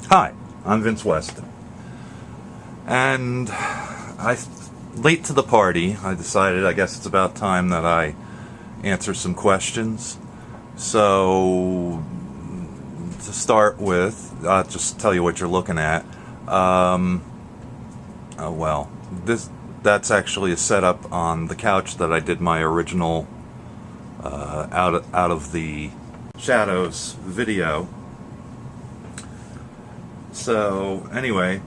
Hi, I'm Vince Weston, and late to the party, I decided I guess it's about time that I answer some questions. So, to start with, I'll just tell you what you're looking at. That's actually a setup on the couch that I did my original out of the shadows video. So anyway,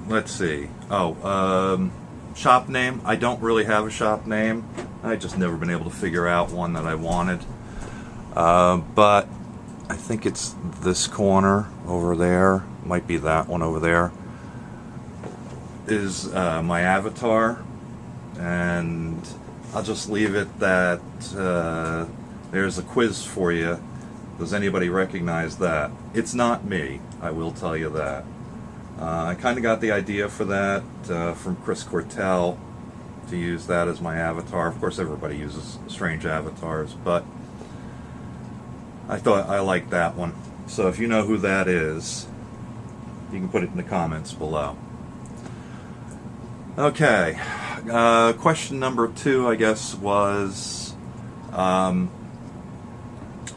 let's see. Shop name. I don't really have a shop name. I just never been able to figure out one that I wanted. But I think it's this corner over there. Might be that one over there. Is my avatar, and I'll just leave it that there's a quiz for you. Does anybody recognize that? It's not me, I will tell you that. I kind of got the idea for that from Chris Cortell, to use that as my avatar. Of course, everybody uses strange avatars, but I thought I liked that one. So if you know who that is, you can put it in the comments below. Okay, question number 2, I guess, was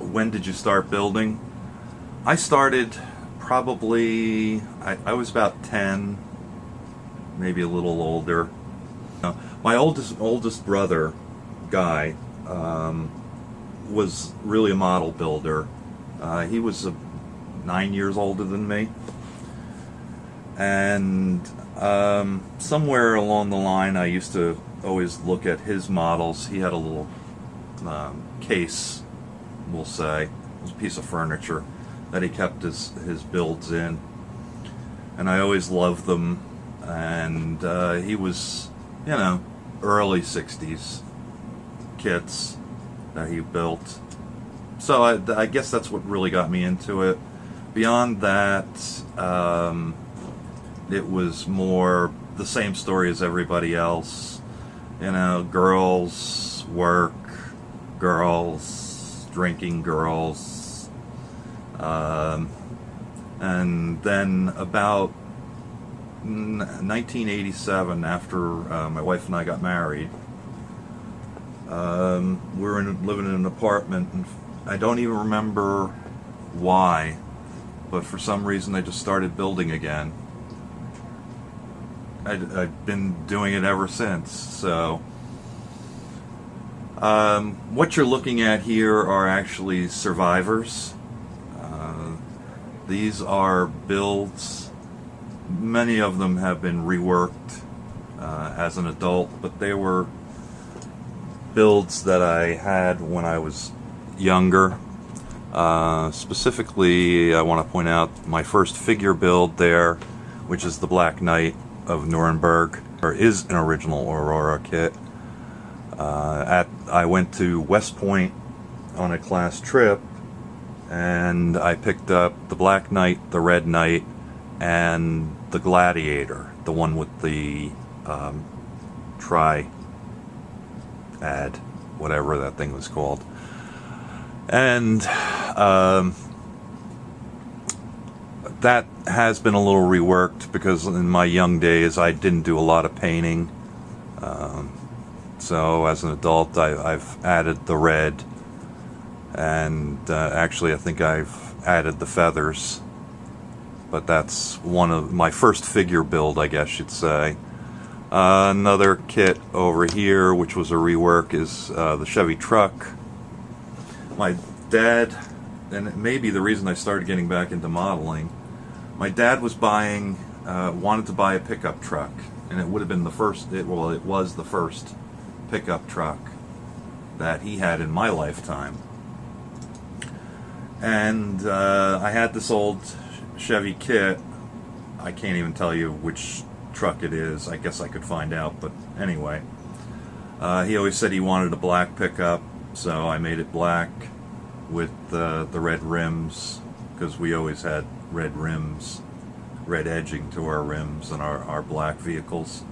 when did you start building? I started probably, I was about 10, maybe a little older. My oldest brother, Guy, was really a model builder. He was 9 years older than me. And somewhere along the line, I used to always look at his models. He had a little case, we'll say, it was a piece of furniture that he kept his builds in, and I always loved them. And he was, early 60s kits that he built. So I guess that's what really got me into it. Beyond that, it was more the same story as everybody else. Girls, work, girls, drinking, girls. And then about 1987, after my wife and I got married, we were living in an apartment, and I don't even remember why, but for some reason I just started building again. I've been doing it ever since. So what you're looking at here are actually survivors. These are builds. Many of them have been reworked as an adult, but they were builds that I had when I was younger. Specifically, I want to point out my first figure build there, which is the Black Knight of Nuremberg, or is an original Aurora kit. I went to West Point on a class trip, and I picked up the Black Knight, the Red Knight, and the Gladiator, the one with the triad, whatever that thing was called. And that has been a little reworked, because in my young days I didn't do a lot of painting. So as an adult I've added the red, and actually I think I've added the feathers. But that's one of my first figure build, I guess you'd say. Another kit over here, which was a rework, is the Chevy truck. My dad, and it may be the reason I started getting back into modeling, my dad was wanted to buy a pickup truck, and it would have been the first, it was the first pickup truck that he had in my lifetime. And I had this old Chevy kit. I can't even tell you which truck it is. I guess I could find out, but anyway. He always said he wanted a black pickup, so I made it black with the red rims, because we always had red rims, red edging to our rims and our black vehicles.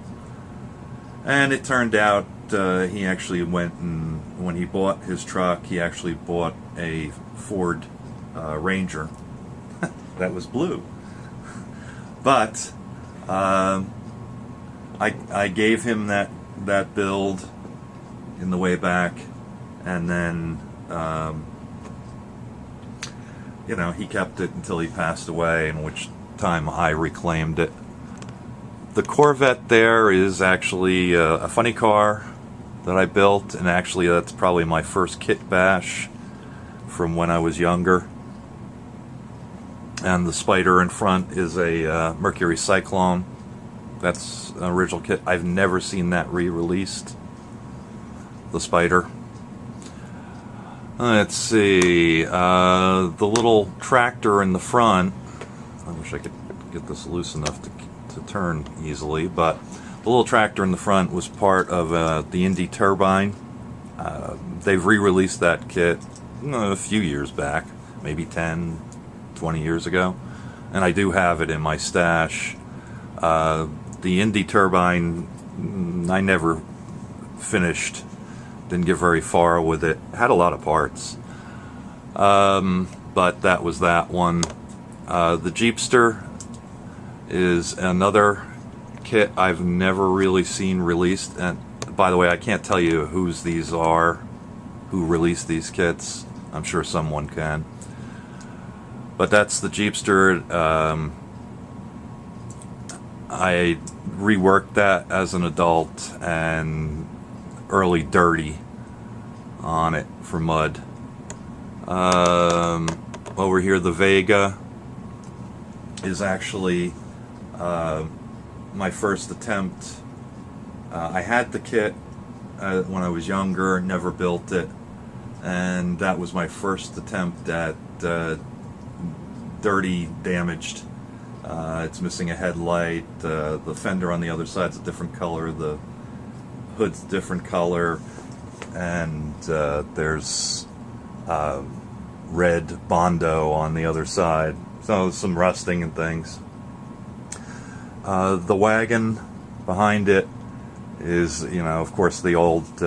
And it turned out he actually went, and when he bought his truck, he actually bought a Ford Ranger, that was blue. But I gave him that build in the way back, and then you know, he kept it until he passed away, in which time I reclaimed it. The Corvette there is actually a funny car that I built, and actually that's probably my first kit bash from when I was younger. And the Spider in front is a Mercury Cyclone. That's an original kit. I've never seen that re-released, the Spider. Let's see, the little tractor in the front, I wish I could get this loose enough to turn easily, but the little tractor in the front was part of the Indy Turbine. They've re-released that kit a few years back, maybe 10, 20 years ago, and I do have it in my stash. The Indy Turbine, I never finished, didn't get very far with it. Had a lot of parts, but that was that one. The Jeepster is another kit I've never really seen released, and by the way, I can't tell you whose these are, who released these kits. I'm sure someone can. But that's the Jeepster. I reworked that as an adult and early dirty on it for mud. Over here, the Vega is actually my first attempt. I had the kit when I was younger, never built it, and that was my first attempt at dirty, damaged. It's missing a headlight, the fender on the other side's a different color, the hood's a different color, and there's red Bondo on the other side, so some rusting and things. The wagon behind it is, you know, of course, the old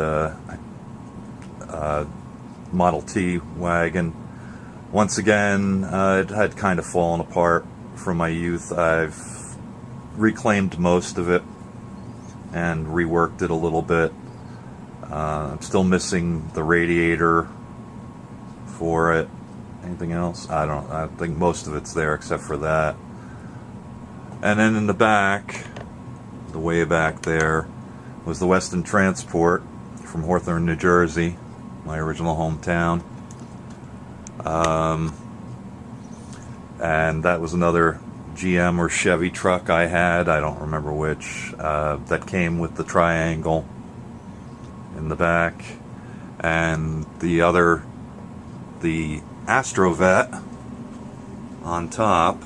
Model T wagon. Once again, it had kind of fallen apart from my youth. I've reclaimed most of it and reworked it a little bit. I'm still missing the radiator for it. Anything else? I think most of it's there except for that. And then in the back, the way back there, was the Weston Transport from Hawthorne, New Jersey, my original hometown. And that was another GM or Chevy truck I had, I don't remember which, that came with the triangle in the back. And the other, the Astrovet on top,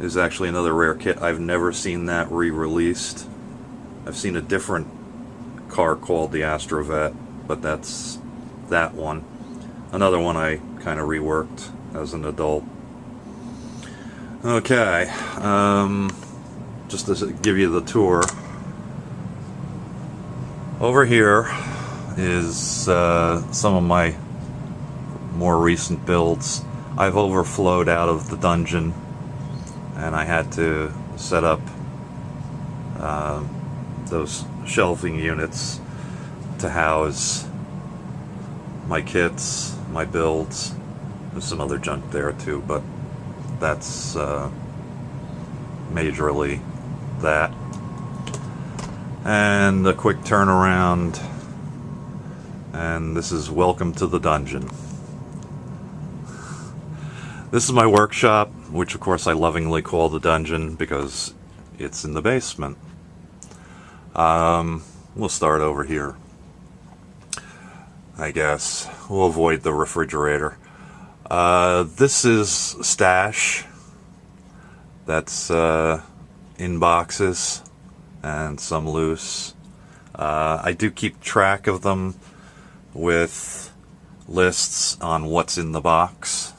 is actually another rare kit. I've never seen that re-released. I've seen a different car called the Astrovet, but that's that one. Another one I kind of reworked as an adult. Okay, just to give you the tour. Over here is some of my more recent builds. I've overflowed out of the dungeon, and I had to set up those shelving units to house my kits, my builds. There's some other junk there too, but that's majorly that. And a quick turnaround, and this is welcome to the dungeon. This is my workshop, which of course I lovingly call the dungeon because it's in the basement. We'll start over here, I guess. We'll avoid the refrigerator. This is stash that's in boxes and some loose. I do keep track of them with lists on what's in the box.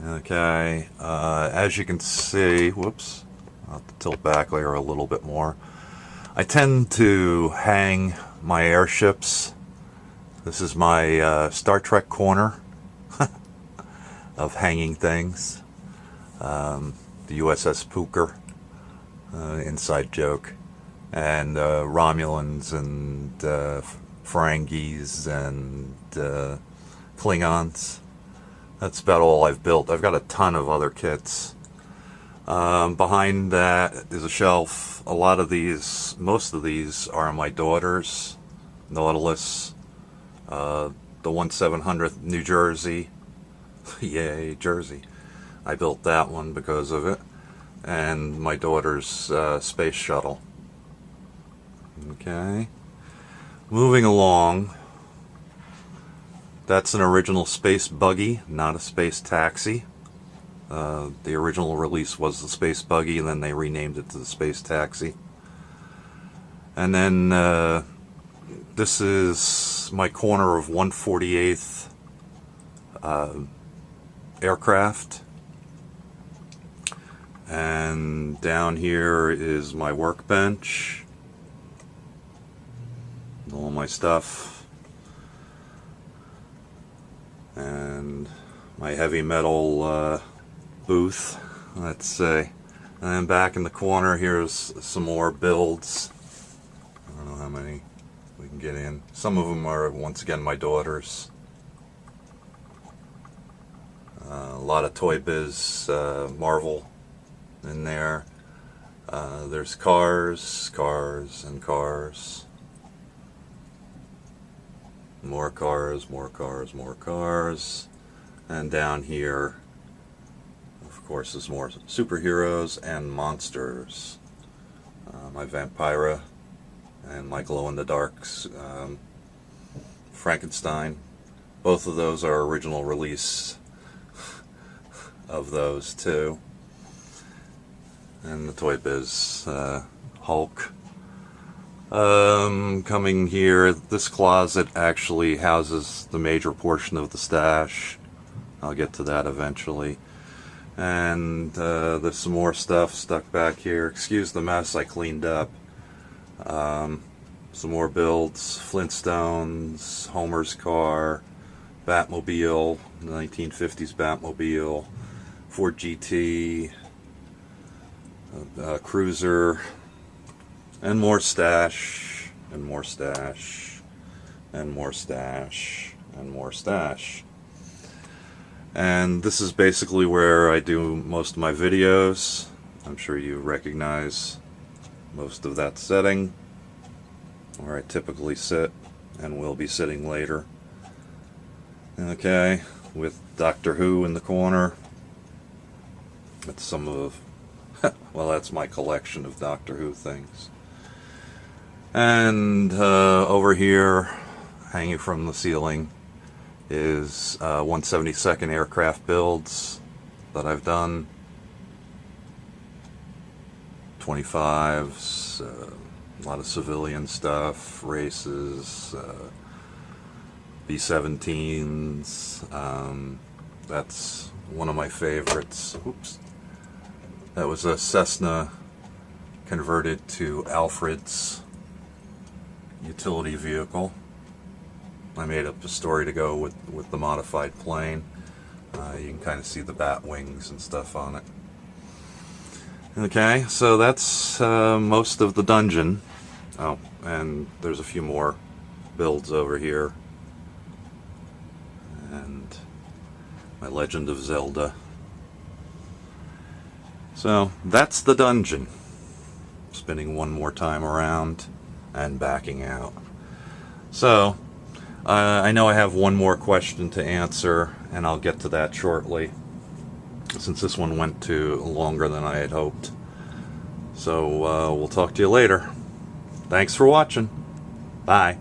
Okay, as you can see, whoops, I'll have to tilt back there a little bit more. I tend to hang my airships. This is my Star Trek corner. of hanging things. The USS Pooker, inside joke, and Romulans and Ferengis and Klingons. That's about all I've built. I've got a ton of other kits. Behind that is a shelf. A lot of these, most of these are my daughter's. Nautilus, the 1700th New Jersey. Yay, Jersey. I built that one because of it. And my daughter's space shuttle. Okay. Moving along. That's an original space buggy, not a space taxi. The original release was the space buggy, and then they renamed it to the space taxi. And then this is my corner of 148th aircraft. And down here is my workbench. All my stuff. And my heavy metal booth, let's say. And then back in the corner, here's some more builds. I don't know how many we can get in. Some of them are, once again, my daughter's. A lot of Toy Biz Marvel in there. There's cars, and cars. More cars, more cars, more cars. And down here, of course, there's more superheroes and monsters. My Vampira and my glow-in-the-darks Frankenstein. Both of those are original release of those too. And the Toy Biz Hulk. Coming here, this closet actually houses the major portion of the stash. I'll get to that eventually. And there's some more stuff stuck back here. Excuse the mess, I cleaned up. Some more builds, Flintstones, Homer's car, Batmobile, 1950s Batmobile, Ford GT, Cruiser, and more stash, and more stash, and more stash, and more stash. And this is basically where I do most of my videos. I'm sure you recognize most of that setting, where I typically sit and will be sitting later. Okay, with Doctor Who in the corner. That's some of, well, that's my collection of Doctor Who things. And over here, hanging from the ceiling, is 172nd aircraft builds that I've done. 25s, a lot of civilian stuff, races, B-17s. That's one of my favorites. Oops. That was a Cessna converted to Alfred's utility vehicle. I made up a story to go with the modified plane. You can kind of see the bat wings and stuff on it. Okay, so that's most of the dungeon. Oh, and there's a few more builds over here. And my Legend of Zelda. So that's the dungeon. Spinning one more time around and backing out. So I know I have one more question to answer, and I'll get to that shortly, since this one went to longer than I had hoped. So we'll talk to you later. Thanks for watching. Bye.